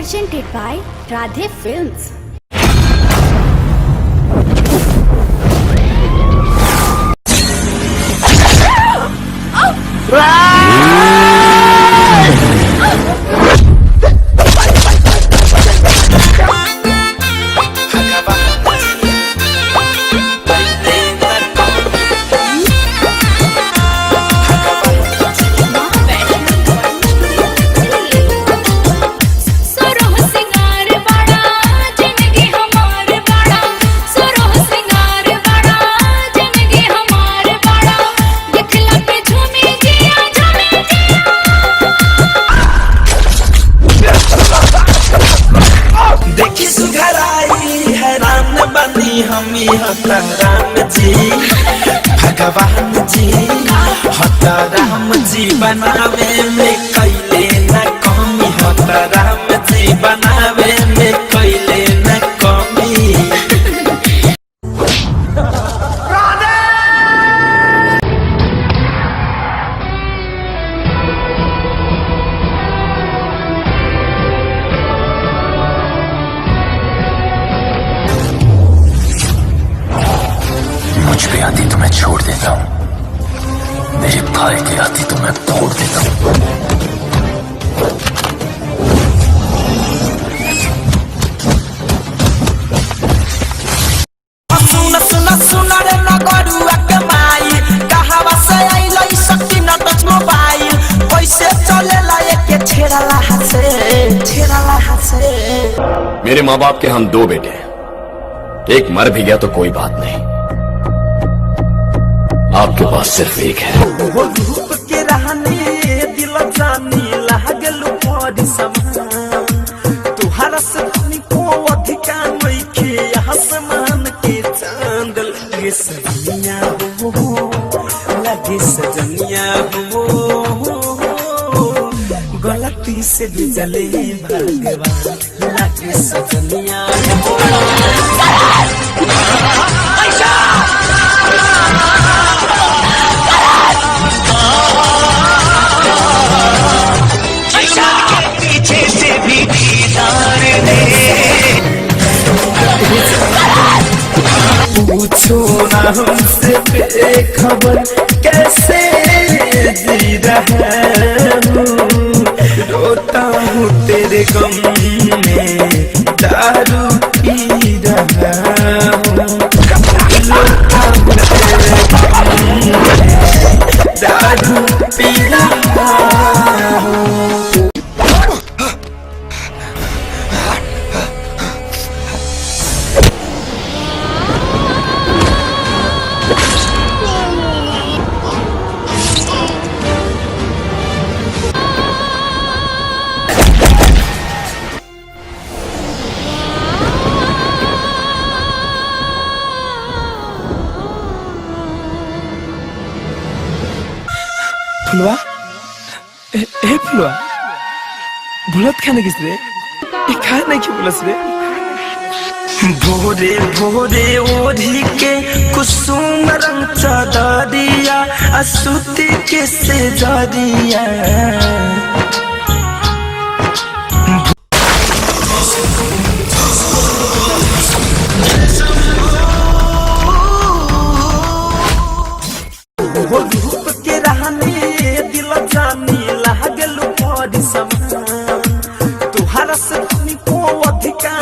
presented by Radhe Films. हमी हता राम जी भगवान जी हता राम जी बनावे में कैले न कमी हता राम जी बनावे में कैले न कमी। मुझ पे आती तो मैं छोड़ देता हूँ, मेरे भाई पे आती तो मैं फोड़ देता हूँ। सुन सुन सुन रे नगरुआ के माई कहावा से आइलो ई शक्ति न टच मोबाइल कैसे चलेला एक छेड़ाला हाथ से। मेरे माँ बाप के हम दो बेटे हैं, एक मर भी गया तो कोई बात नहीं, आपके पास सिर्फ एक है। वो धूप के रहने दिल जानी लागल पड़ी समान तुहरा से को अधिकार नहीं के आसमान के चांद लगे सजनिया हो गलती से भी जले भगवान लगे सजनिया पूछो ना हमसे बेखबर कैसे जी रहा हूँ, रोता हूँ तेरे गम में दारू पी रहा हूँ, रोता हूँ तेरे गम में दारू पी रहा हूँ। फुलवा ए फुलवा भूलत खाने किस रे ये खाए नहीं क्यों बोलस रे। भोरे भोरे ओढ़ी के कुसुम रंग चादरिया असुती के से जादिया वो धूप के रहने दिल जानी लागल पड़ी समान तुहरा से को अधिकार